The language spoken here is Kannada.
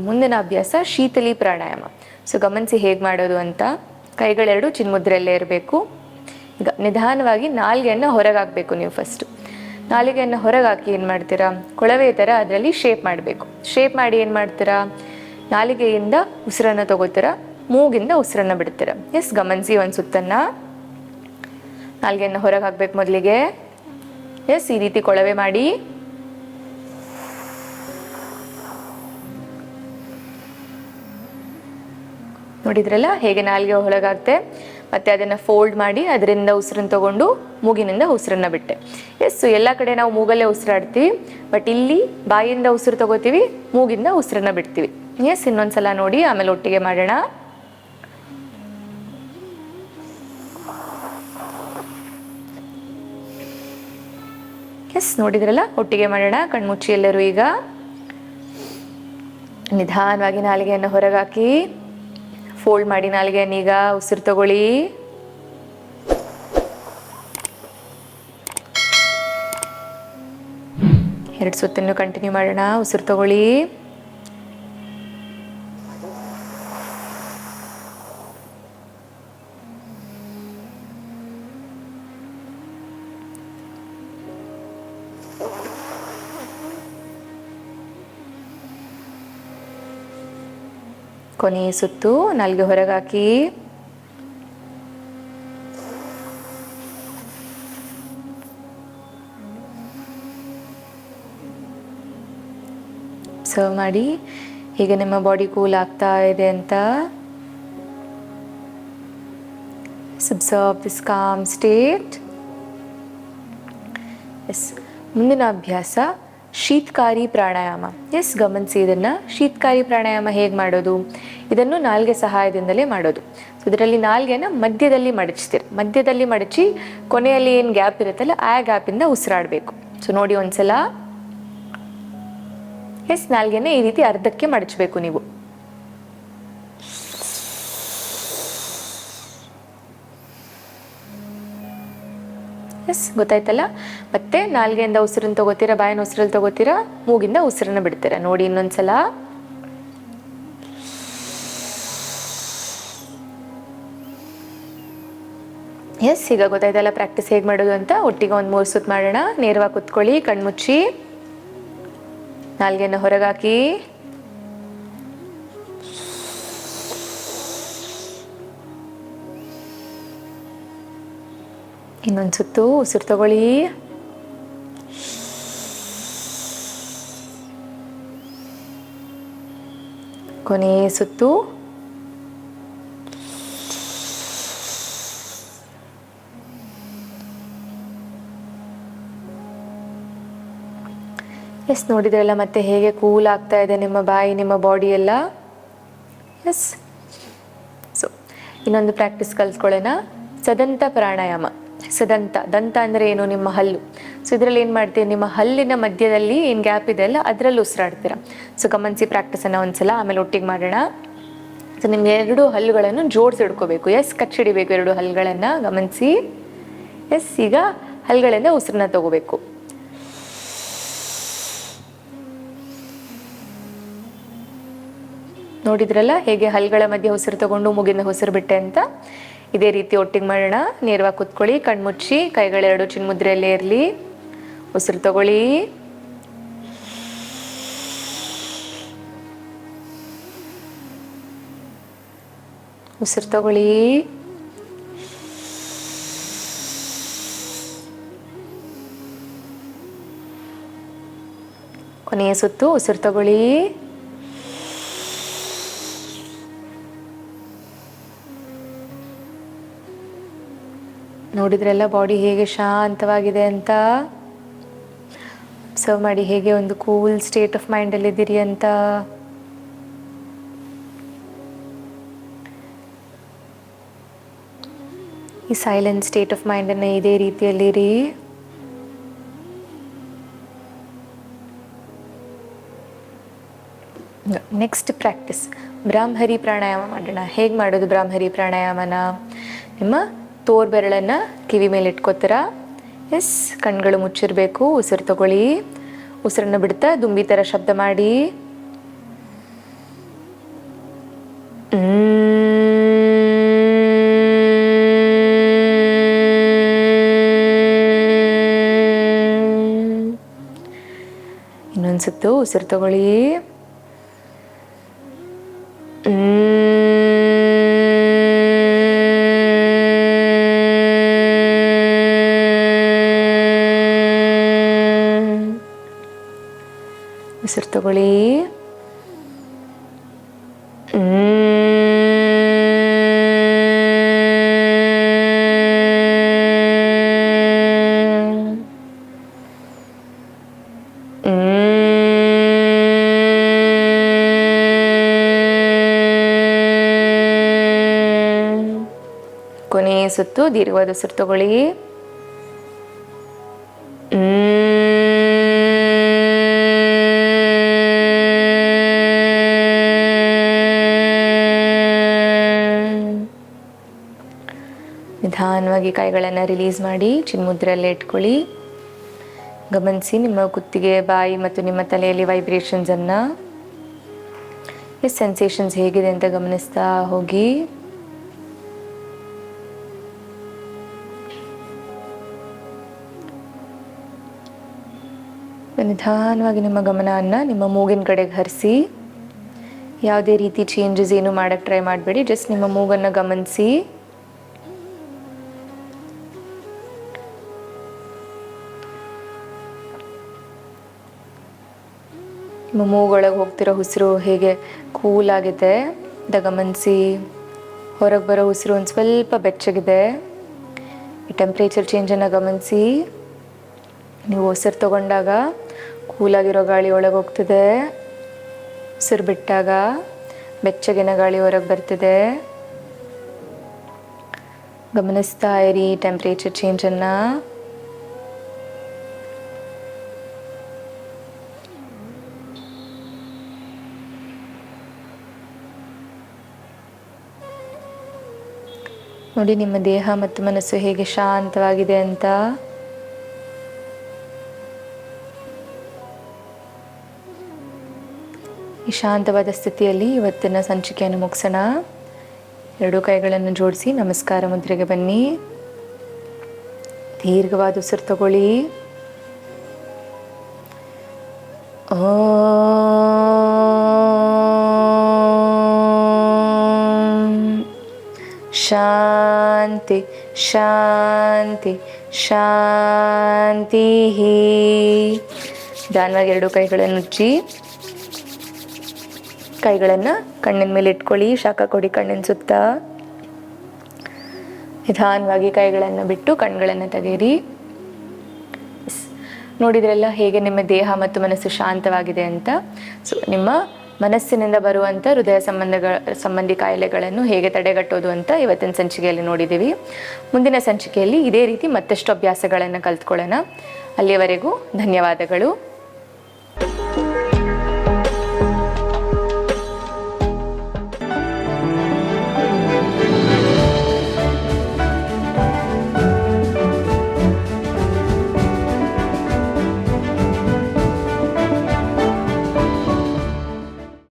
ಮುಂದಿನ ಅಭ್ಯಾಸ ಶೀತಲಿ ಪ್ರಾಣಾಯಾಮ. ಸೊ ಗಮನಿಸಿ ಹೇಗೆ ಮಾಡೋದು ಅಂತ. ಕೈಗಳೆರಡು ಚಿನ್ಮುದ್ರೆಯಲ್ಲೇ ಇರಬೇಕು. ಈಗ ನಿಧಾನವಾಗಿ ನಾಲಿಗೆಯನ್ನು ಹೊರಗೆ ಹಾಕಬೇಕು. ನೀವು ಫಸ್ಟು ನಾಲಿಗೆಯನ್ನು ಹೊರಗೆ ಹಾಕಿ ಏನು ಮಾಡ್ತೀರಾ, ಕೊಳವೆ ಥರ ಅದರಲ್ಲಿ ಶೇಪ್ ಮಾಡಬೇಕು. ಶೇಪ್ ಮಾಡಿ ಏನು ಮಾಡ್ತೀರಾ, ನಾಲಿಗೆಯಿಂದ ಉಸಿರನ್ನು ತಗೋತೀರಾ, ಮೂಗಿಂದ ಉಸಿರನ್ನು ಬಿಡ್ತೀರಾ. ಎಸ್, ಗಮನಿಸಿ ಒಂದು ಸುತ್ತನ್ನು. ನಾಲಿಗೆಯನ್ನು ಹೊರಗೆ ಹಾಕ್ಬೇಕು ಮೊದಲಿಗೆ. ಎಸ್, ಈ ರೀತಿ ಕೊಳವೆ ಮಾಡಿ. ನೋಡಿದ್ರಲ್ಲ ಹೇಗೆ ನಾಲಿಗೆ ಹೊರಗಾಗುತ್ತೆ. ಮತ್ತು ಅದನ್ನು ಫೋಲ್ಡ್ ಮಾಡಿ ಅದರಿಂದ ಉಸಿರನ್ನು ತಗೊಂಡು ಮೂಗಿನಿಂದ ಉಸಿರನ್ನು ಬಿಟ್ಟೆ. ಎಸ್, ಎಲ್ಲ ಕಡೆ ನಾವು ಮೂಗಲ್ಲೇ ಉಸಿರಾಡ್ತೀವಿ, ಬಟ್ ಇಲ್ಲಿ ಬಾಯಿಯಿಂದ ಉಸಿರು ತಗೋತೀವಿ, ಮೂಗಿಂದ ಉಸಿರನ್ನು ಬಿಡ್ತೀವಿ. ಎಸ್, ಇನ್ನೊಂದ್ಸಲ ನೋಡಿ, ಆಮೇಲೆ ಒಟ್ಟಿಗೆ ಮಾಡೋಣ. ಎಸ್, ನೋಡಿದ್ರಲ್ಲ, ಒಟ್ಟಿಗೆ ಮಾಡೋಣ. ಕಣ್ಮುಚ್ಚಿ ಎಲ್ಲರೂ. ಈಗ ನಿಧಾನವಾಗಿ ನಾಲಿಗೆಯನ್ನು ಹೊರಗಾಕಿ ಫೋಲ್ಡ್ ಮಾಡಿ ನಾಲಿಗೆಯನ್ನು. ಈಗ ಉಸಿರು ತಗೊಳ್ಳಿ. ಎರಡು ಸುತ್ತನ್ನು ಕಂಟಿನ್ಯೂ ಮಾಡೋಣ. ಉಸಿರು ತಗೊಳ್ಳಿ. ಕೊನೆಯ ಸುತ್ತು ನಾಲ್ಗೆ ಹೊರಗಾಕಿ. ಸರ್ವ್ ಮಾಡಿ ಹೀಗೆ ನಿಮ್ಮ ಬಾಡಿ ಕೂಲ್ ಆಗ್ತಾ ಇದೆ ಅಂತ. Observe this calm state. Yes, ಮುಂದಿನ ಅಭ್ಯಾಸ ಶೀತಕಾರಿ ಪ್ರಾಣಾಯಾಮ. ಎಸ್, ಗಮನಿಸಿ ಇದನ್ನು. ಶೀತಕಾರಿ ಪ್ರಾಣಾಯಾಮ ಹೇಗೆ ಮಾಡೋದು, ಇದನ್ನು ನಾಲ್ಗೆ ಸಹಾಯದಿಂದಲೇ ಮಾಡೋದು. ಸೊ ಇದರಲ್ಲಿ ನಾಲ್ಗೆನ ಮಧ್ಯದಲ್ಲಿ ಮಡಚ್ತೀರ. ಮಧ್ಯದಲ್ಲಿ ಮಡಚಿ ಕೊನೆಯಲ್ಲಿ ಏನು ಗ್ಯಾಪ್ ಇರುತ್ತಲ್ಲ ಆ ಗ್ಯಾಪಿಂದ ಉಸಿರಾಡಬೇಕು. ಸೊ ನೋಡಿ ಒಂದ್ಸಲ. ಎಸ್, ನಾಲ್ಗೆನ ಈ ರೀತಿ ಅರ್ಧಕ್ಕೆ ಮಡಚಬೇಕು ನೀವು. ಎಸ್, ಗೊತ್ತಾಯ್ತಲ್ಲ. ಮತ್ತೆ ನಾಲ್ಗೆಯಿಂದ ಉಸಿರನ್ನು ತಗೋತೀರಾ, ಬಾಯಿನ ಉಸಿರಲ್ಲಿ ತಗೋತೀರಾ, ಮೂಗಿಂದ ಉಸಿರನ್ನು ಬಿಡ್ತೀರಾ. ನೋಡಿ ಇನ್ನೊಂದ್ಸಲ. ಎಸ್, ಈಗ ಗೊತ್ತಾಯ್ತಲ್ಲ ಪ್ರಾಕ್ಟೀಸ್ ಹೇಗೆ ಮಾಡೋದು ಅಂತ. ಒಟ್ಟಿಗೆ ಒಂದು 3 ಸುತ್ತು ಮಾಡೋಣ. ನೇರವಾಗಿ ಕುತ್ಕೊಳ್ಳಿ, ಕಣ್ಮುಚ್ಚಿ, ನಾಲ್ಗೆಯನ್ನು ಹೊರಗಾಕಿ. ಇನ್ನೊಂದು ಸುತ್ತು ಉಸಿರು ತಗೊಳ್ಳಿ. ಕೊನೆಯ ಸುತ್ತು. ಎಸ್, ನೋಡಿದ್ರಲ್ಲ ಮತ್ತೆ ಹೇಗೆ ಕೂಲ್ ಆಗ್ತಾ ಇದೆ ನಿಮ್ಮ ಬಾಯಿ, ನಿಮ್ಮ ಬಾಡಿ ಎಲ್ಲ. ಎಸ್, ಸೊ ಇನ್ನೊಂದು ಪ್ರಾಕ್ಟೀಸ್ ಕಲಿಸ್ಕೊಳ್ಳೋಣ. ಸದಂತ ಪ್ರಾಣಾಯಾಮ. ಸದಂತ, ದಂತ ಅಂದರೆ ಏನು, ನಿಮ್ಮ ಹಲ್ಲು. ಸೊ ಇದರಲ್ಲಿ ಏನು ಮಾಡ್ತೀವಿ, ನಿಮ್ಮ ಹಲ್ಲಿನ ಮಧ್ಯದಲ್ಲಿ ಏನು ಗ್ಯಾಪ್ ಇದೆ ಅಲ್ಲ ಅದರಲ್ಲಿ ಉಸಿರಾಡ್ತೀರ. ಸೊ ಗಮನಿಸಿ ಪ್ರಾಕ್ಟೀಸನ್ನು ಒಂದ್ಸಲ, ಆಮೇಲೆ ಒಟ್ಟಿಗೆ ಮಾಡೋಣ. ಸೊ ನಿಮ್ಗೆ 2 ಹಲ್ಲುಗಳನ್ನು ಜೋಡಿಸಿಡ್ಕೋಬೇಕು. ಎಸ್, ಕಚ್ಚಿಡಿಬೇಕು 2 ಹಲ್ಲುಗಳನ್ನು. ಗಮನಿಸಿ. ಎಸ್, ಈಗ ಹಲ್ಲುಗಳಿಂದ ಉಸಿರನ್ನ ತಗೋಬೇಕು. ನೋಡಿದ್ರಲ್ಲ ಹೇಗೆ ಹಲ್ಲುಗಳ ಮಧ್ಯೆ ಉಸಿರು ತಗೊಂಡು ಮೂಗಿಂದ ಉಸಿರು ಬಿಟ್ಟೆ ಅಂತ. ಇದೇ ರೀತಿ ಒಟ್ಟಿಗೆ ಮಾಡೋಣ. ನೇರವಾಗಿ ಕುತ್ಕೊಳ್ಳಿ, ಕಣ್ಮುಚ್ಚಿ, ಕೈಗಳೆರಡು ಚಿನ್ಮುದ್ರೆಯಲ್ಲೇ ಇರಲಿ. ಉಸಿರು ತಗೊಳ್ಳಿ. ಉಸಿರು ತಗೊಳ್ಳಿ. ಕೊನೆಯ ಸುತ್ತು ಉಸಿರು ತಗೊಳ್ಳಿ. ನೋಡಿದ್ರೆಲ್ಲ ಬಾಡಿ ಹೇಗೆ ಶಾಂತವಾಗಿದೆ ಅಂತ. ಅಬ್ಸರ್ವ್ ಮಾಡಿ ಹೇಗೆ ಒಂದು ಕೂಲ್ ಸ್ಟೇಟ್ ಆಫ್ ಮೈಂಡಲ್ಲಿ ಇದ್ದೀರಿ ಅಂತ. ಈ ಸೈಲೆಂಟ್ ಸ್ಟೇಟ್ ಆಫ್ ಮೈಂಡನ್ನು ಇದೇ ರೀತಿಯಲ್ಲಿರಿ. ನೆಕ್ಸ್ಟ್ ಪ್ರಾಕ್ಟೀಸ್ ಬ್ರಾಹ್ಮರಿ ಪ್ರಾಣಾಯಾಮ ಮಾಡೋಣ. ಹೇಗೆ ಮಾಡೋದು ಬ್ರಾಹ್ಮರಿ ಪ್ರಾಣಾಯಾಮನ? ನಿಮ್ಮ ತೋರ್ ಬೆರಳನ್ನು ಕಿವಿ ಮೇಲೆ ಇಟ್ಕೋತೀರ. ಎಸ್, ಕಣ್ಗಳು ಮುಚ್ಚಿರಬೇಕು. ಉಸಿರು ತಗೊಳ್ಳಿ. ಉಸಿರನ್ನು ಬಿಡ್ತಾ ದುಂಬಿ ಥರ ಶಬ್ದ ಮಾಡಿ. ಇನ್ನೊಂದು ಸುತ್ತು ಉಸಿರು ತಗೊಳ್ಳಿ. ಉಸಿರು ತಗೊಳ್ಳಿ. ಕೊನೆಯ ಸುತ್ತು ದೀರ್ಘವಾದ ಉಸಿರು ತಗೊಳ್ಳಿ. ನಿಧಾನವಾಗಿ ಕೈಗಳನ್ನು ರಿಲೀಸ್ ಮಾಡಿ ಚಿನ್ಮುದ್ರೆಯಲ್ಲೇ ಇಟ್ಕೊಳ್ಳಿ. ಗಮನಿಸಿ ನಿಮ್ಮ ಕುತ್ತಿಗೆ, ಬಾಯಿ ಮತ್ತು ನಿಮ್ಮ ತಲೆಯಲ್ಲಿ ವೈಬ್ರೇಷನ್ಸನ್ನು, ಸೆನ್ಸೇಷನ್ಸ್ ಹೇಗಿದೆ ಅಂತ ಗಮನಿಸ್ತಾ ಹೋಗಿ. ನಿಧಾನವಾಗಿ ನಿಮ್ಮ ಗಮನವನ್ನು ನಿಮ್ಮ ಮೂಗಿನ ಕಡೆಗೆ ಹರಿಸಿ. ಯಾವುದೇ ರೀತಿ ಚೇಂಜಸ್ ಏನು ಮಾಡೋಕ್ಕೆ ಟ್ರೈ ಮಾಡಬೇಡಿ, ಜಸ್ಟ್ ನಿಮ್ಮ ಮೂಗನ್ನು ಗಮನಿಸಿ. ನಿಮ್ಮ ಮೂಗೊಳಗೆ ಹೋಗ್ತಿರೋ ಉಸಿರು ಹೇಗೆ ಕೂಲ್ ಆಗಿದೆ ಅಂತ ಗಮನಿಸಿ. ಹೊರಗೆ ಬರೋ ಉಸಿರು ಒಂದು ಸ್ವಲ್ಪ ಬೆಚ್ಚಗಿದೆ. ಈ ಟೆಂಪ್ರೇಚರ್ ಚೇಂಜನ್ನು ಗಮನಿಸಿ. ನೀವು ಉಸಿರು ತಗೊಂಡಾಗ ಕೂಲಾಗಿರೋ ಗಾಳಿ ಒಳಗೆ ಹೋಗ್ತಿದೆ, ಉಸಿರು ಬಿಟ್ಟಾಗ ಬೆಚ್ಚಗಿನ ಗಾಳಿ ಹೊರಗೆ ಬರ್ತಿದೆ. ಗಮನಿಸ್ತಾ ಇರಿ ಟೆಂಪ್ರೇಚರ್ ಚೇಂಜನ್ನು. ನೋಡಿ ನಿಮ್ಮ ದೇಹ ಮತ್ತು ಮನಸ್ಸು ಹೇಗೆ ಶಾಂತವಾಗಿದೆ ಅಂತ. ಈ ಶಾಂತವಾದ ಸ್ಥಿತಿಯಲ್ಲಿ ಇವತ್ತಿನ ಸಂಚಿಕೆಯನ್ನು ಮುಗಿಸೋಣ. ಎರಡೂ ಕೈಗಳನ್ನು ಜೋಡಿಸಿ ನಮಸ್ಕಾರ ಮುದ್ರೆಗೆ ಬನ್ನಿ. ದೀರ್ಘವಾದ ಉಸಿರು ತಗೊಳ್ಳಿ. ಶಾಂತಿ ಶಾಂತಿ ಶಾಂತಿ. ನಿಧಾನವಾಗಿ ಎರಡು ಕೈಗಳನ್ನು ಉಜ್ಜಿ ಕೈಗಳನ್ನು ಕಣ್ಣಿನ ಮೇಲೆ ಇಟ್ಕೊಳ್ಳಿ. ಶಾಖ ಕೊಡಿ ಕಣ್ಣಿನ ಸುತ್ತ. ನಿಧಾನವಾಗಿ ಕೈಗಳನ್ನು ಬಿಟ್ಟು ಕಣ್ಗಳನ್ನು ತೆಗೆಯಿರಿ. ನೋಡಿದ್ರೆಲ್ಲ ಹೇಗೆ ನಿಮ್ಮ ದೇಹ ಮತ್ತು ಮನಸ್ಸು ಶಾಂತವಾಗಿದೆ ಅಂತ. ಸೊ ನಿಮ್ಮ ಮನಸ್ಸಿನಿಂದ ಬರುವಂಥ ಹೃದಯ ಸಂಬಂಧಿ ಕಾಯಿಲೆಗಳನ್ನು ಹೇಗೆ ತಡೆಗಟ್ಟೋದು ಅಂತ ಇವತ್ತಿನ ಸಂಚಿಕೆಯಲ್ಲಿ ನೋಡಿದ್ದೀವಿ. ಮುಂದಿನ ಸಂಚಿಕೆಯಲ್ಲಿ ಇದೇ ರೀತಿ ಮತ್ತಷ್ಟು ಅಭ್ಯಾಸಗಳನ್ನು ಕಲ್ತ್ಕೊಳ್ಳೋಣ. ಅಲ್ಲಿಯವರೆಗೂ ಧನ್ಯವಾದಗಳು.